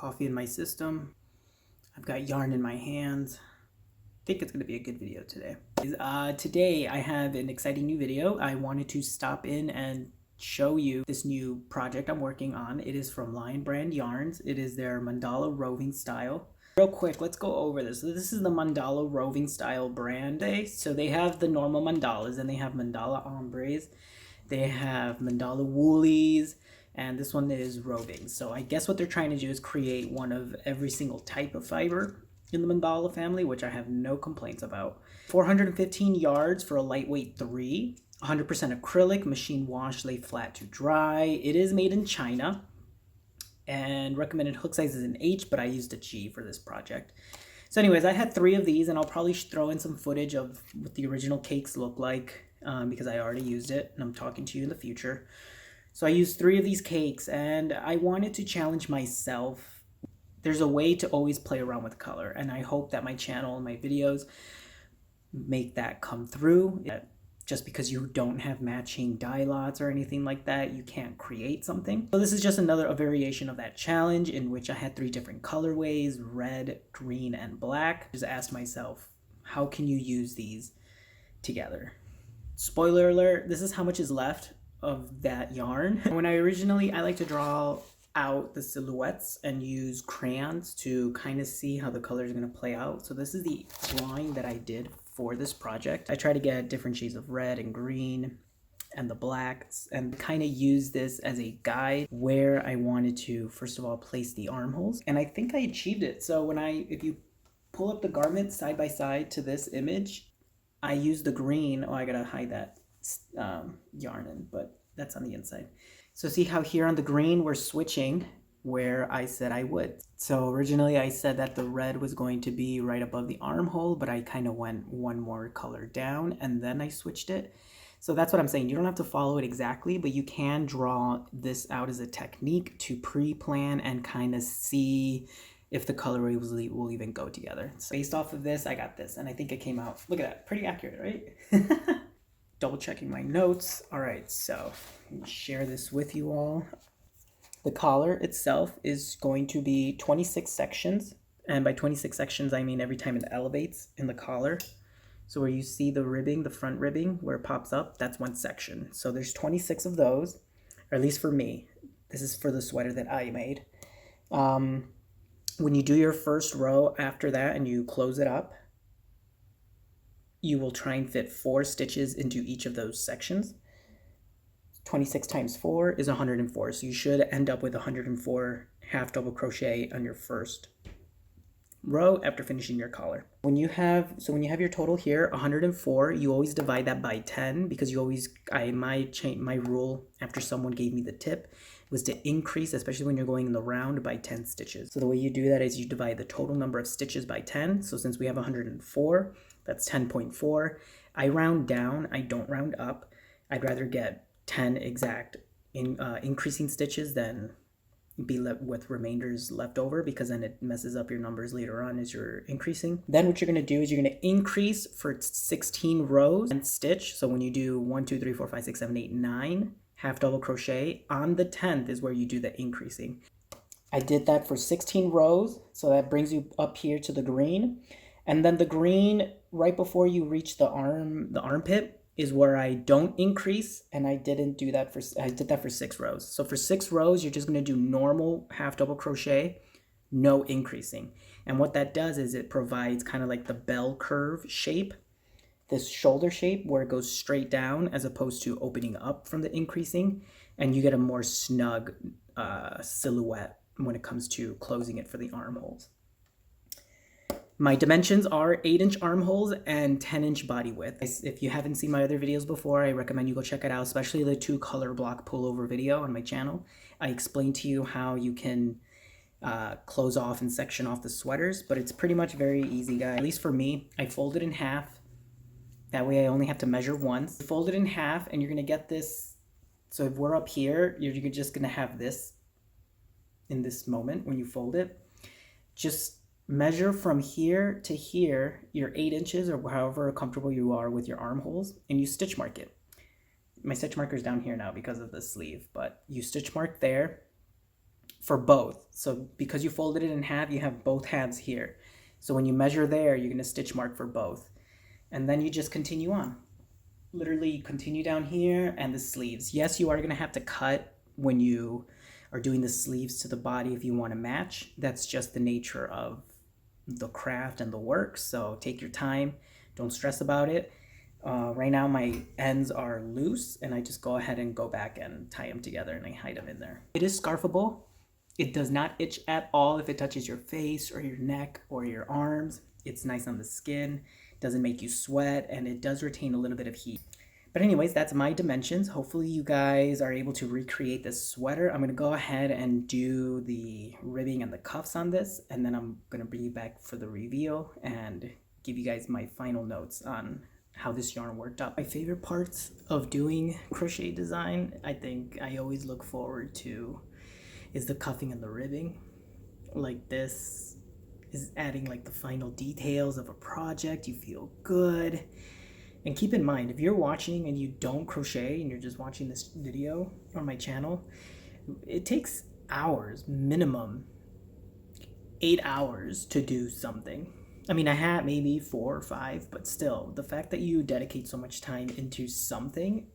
coffee in my system. I've got yarn in my hands. I think it's going to be a good video today. Today I have an exciting new video. I wanted to stop in and show you this new project I'm working on. It is from Lion Brand Yarns. It is their Mandala Roving style. Real quick, let's go over this. So this is the Mandala Roving style brand. So they have the normal mandalas and they have mandala ombres. They have mandala woolies, and this one is roving. So I guess what they're trying to do is create one of every single type of fiber in the mandala family, which I have no complaints about. 415 yards for a lightweight 3, 100% acrylic, machine wash, lay flat to dry. It is made in China, and recommended hook size is an H, but I used a G for this project. So anyways, I had 3 of these, and I'll probably throw in some footage of what the original cakes look like because I already used it, and I'm talking to you in the future. So I used 3 of these cakes, and I wanted to challenge myself. There's a way to always play around with color, and I hope that my channel and my videos make that come through. Just because you don't have matching dye lots or anything like that, you can't create something. So this is just a variation of that challenge in which I had 3 different colorways, red, green, and black. Just asked myself, how can you use these together? Spoiler alert, this is how much is left of that yarn. When I like to draw out the silhouettes and use crayons to kind of see how the color is going to play out. So this is the drawing that I did for this project. I try to get different shades of red and green and the blacks and kind of use this as a guide where I wanted to, first of all, place the armholes. And I think I achieved it. So if you pull up the garment side by side to this image, I used the green. Oh, I gotta hide that yarn in, but that's on the inside. So see how here on the green, we're switching where I said I would. So originally I said that the red was going to be right above the armhole, but I kind of went one more color down and then I switched it. So that's what I'm saying. You don't have to follow it exactly, but you can draw this out as a technique to pre-plan and kind of see if the colorway will even go together. So based off of this, I got this, and I think it came out, look at that, pretty accurate, right? Double checking my notes. All right, so let me share this with you all. The collar itself is going to be 26 sections, and by 26 sections, I mean every time it elevates in the collar. So where you see the ribbing, the front ribbing, where it pops up, that's one section. So there's 26 of those, or at least for me. This is for the sweater that I made. When you do your first row after that and you close it up, you will try and fit 4 stitches into each of those sections. 26 times 4 is 104, so you should end up with 104 half double crochet on your first row after finishing your collar. When you have your total here, 104, you always divide that by 10 because my rule after someone gave me the tip was to increase, especially when you're going in the round, by 10 stitches. So the way you do that is you divide the total number of stitches by 10. So since we have 104, that's 10.4. I round down, I don't round up. I'd rather get 10 exact increasing stitches than be left with remainders left over, because then it messes up your numbers later on as you're increasing. Then what you're going to do is you're going to increase for 16 rows and stitch. So when you do 1, 2, 3, 4, 5, 6, 7, 8, 9 half double crochet, on the 10th is where you do the increasing. I did that for 16 rows, so that brings you up here to the green. And then the green, right before you reach the armpit, is where I don't increase, and I did that for 6 rows. So for 6 rows, you're just going to do normal half double crochet, no increasing. And what that does is it provides kind of like the bell curve shape, this shoulder shape where it goes straight down as opposed to opening up from the increasing, and you get a more snug silhouette when it comes to closing it for the armholes. My dimensions are 8-inch armholes and 10-inch body width. If you haven't seen my other videos before, I recommend you go check it out, especially the 2 color block pullover video on my channel. I explain to you how you can close off and section off the sweaters, but it's pretty much very easy, guys. At least for me, I fold it in half. That way I only have to measure once. Fold it in half and you're gonna get this. So if we're up here, you're just gonna have this in this moment when you fold it. Just measure from here to here, your 8 inches or however comfortable you are with your armholes, and you stitch mark it. My stitch marker is down here now because of the sleeve, but you stitch mark there. for both. So because you folded it in half, you have both halves here. So when you measure there, you're going to stitch mark for both. And then you just continue on. Literally continue down here and the sleeves. Yes, you are going to have to cut when you are doing the sleeves to the body if you want to match. That's just the nature of the craft and the work. So take your time. Don't stress about it. Right now my ends are loose and I just go ahead and go back and tie them together and I hide them in there. It is scarfable. It does not itch at all if it touches your face or your neck or your arms. It's nice on the skin. Doesn't make you sweat, and it does retain a little bit of heat. But anyways, that's my dimensions. Hopefully you guys are able to recreate this sweater. I'm going to go ahead and do the ribbing and the cuffs on this, and then I'm going to bring you back for the reveal and give you guys my final notes on how this yarn worked out. My favorite parts of doing crochet design, I think I always look forward to, is the cuffing and the ribbing. Like this is adding like the final details of a project. You feel good. And keep in mind, if you're watching and you don't crochet and you're just watching this video on my channel, it takes hours, minimum 8 hours to do something. I mean, I had maybe 4 or 5, but still, the fact that you dedicate so much time into something,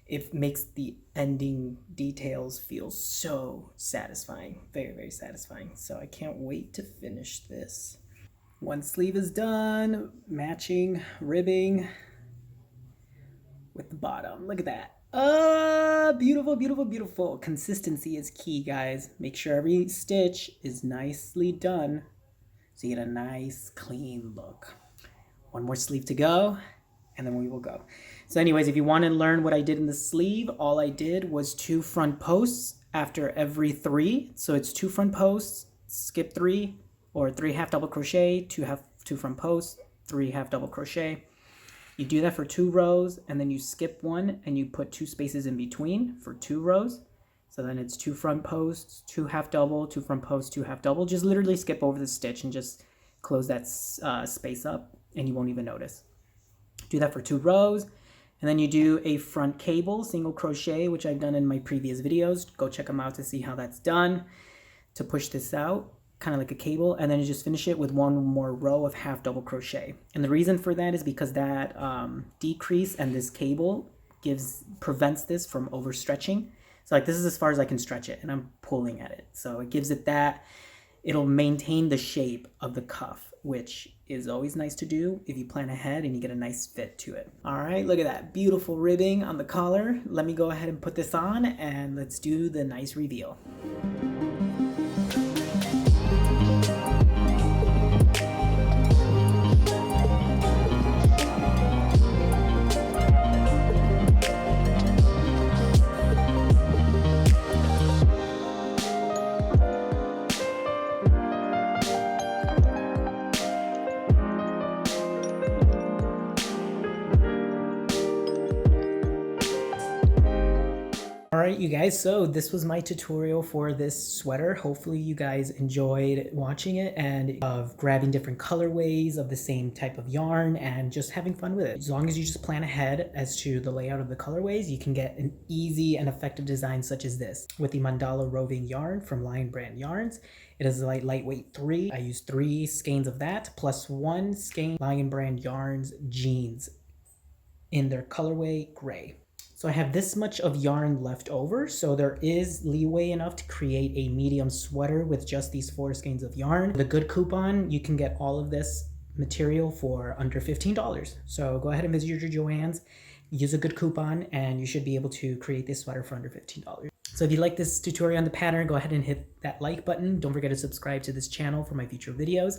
it makes the ending details feel so satisfying. Very, very satisfying. So I can't wait to finish this. One sleeve is done, matching ribbing with the bottom. Look at that. Beautiful, beautiful, beautiful. Consistency is key, guys. Make sure every stitch is nicely done so you get a nice, clean look. One more sleeve to go, and then we will go. So anyways, if you want to learn what I did in the sleeve, all I did was 2 front posts after every 3. So it's 2 front posts, skip 3, or 3 half double crochet, 2 front posts, 3 half double crochet. You do that for 2 rows, and then you skip 1 and you put 2 spaces in between for 2 rows. So then it's 2 front posts, 2 half double, 2 front posts, 2 half double. Just literally skip over the stitch and just close that space up and you won't even notice. Do that for 2 rows, and then you do a front cable, single crochet, which I've done in my previous videos. Go check them out to see how that's done, to push this out, kind of like a cable, and then you just finish it with 1 more row of half double crochet. And the reason for that is because that decrease and this cable prevents this from overstretching. So like this is as far as I can stretch it, and I'm pulling at it. So it gives it that, it'll maintain the shape of the cuff, which is always nice to do if you plan ahead and you get a nice fit to it. All right, look at that beautiful ribbing on the collar. Let me go ahead and put this on and let's do the nice reveal. Alright you guys, so this was my tutorial for this sweater. Hopefully you guys enjoyed watching it and of grabbing different colorways of the same type of yarn and just having fun with it. As long as you just plan ahead as to the layout of the colorways, you can get an easy and effective design such as this with the Mandala Roving yarn from Lion Brand Yarns. It is a lightweight 3. I used 3 skeins of that plus 1 skein Lion Brand Yarns jeans in their colorway gray. So I have this much of yarn left over, so there is leeway enough to create a medium sweater with just these 4 skeins of yarn. The good coupon, you can get all of this material for under $15. So go ahead and visit your Joann's, use a good coupon, and you should be able to create this sweater for under $15. So if you like this tutorial on the pattern, go ahead and hit that like button. Don't forget to subscribe to this channel for my future videos.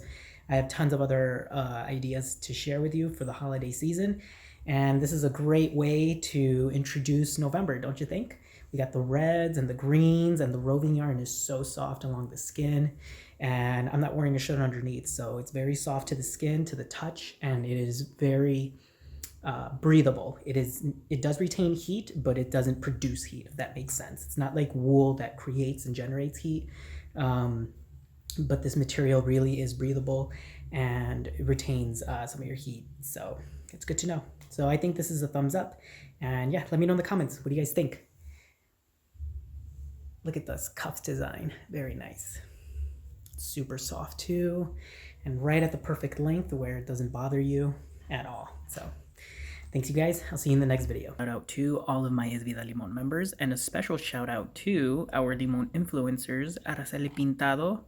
I have tons of other ideas to share with you for the holiday season. And this is a great way to introduce November, don't you think? We got the reds and the greens, and the roving yarn is so soft along the skin. And I'm not wearing a shirt underneath, so it's very soft to the skin, to the touch, and it is very breathable. It does retain heat, but it doesn't produce heat, if that makes sense. It's not like wool that creates and generates heat, but this material really is breathable and it retains some of your heat. So it's good to know. So I think this is a thumbs up. And yeah, let me know in the comments. What do you guys think? Look at this cuff design. Very nice. Super soft too, and right at the perfect length where it doesn't bother you at all. So thanks you guys. I'll see you in the next video. Shout out to all of my ESVIDA Limon members, and a special shout out to our Limon influencers, Araceli Pintado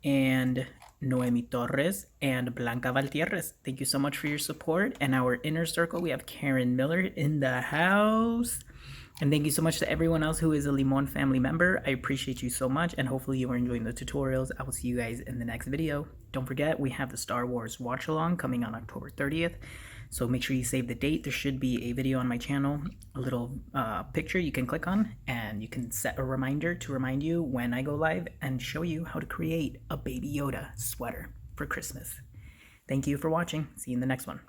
and Noemi Torres and Blanca Valtierrez. Thank you so much for your support. And our inner circle, we have Karen Miller in the house. And thank you so much to everyone else who is a Limon family member. I appreciate you so much, and hopefully you are enjoying the tutorials. I will see you guys in the next video. Don't forget, we have the Star Wars watch along coming on October 30th. So make sure you save the date. There should be a video on my channel, a little picture you can click on, and you can set a reminder to remind you when I go live and show you how to create a Baby Yoda sweater for Christmas. Thank you for watching. See you in the next one.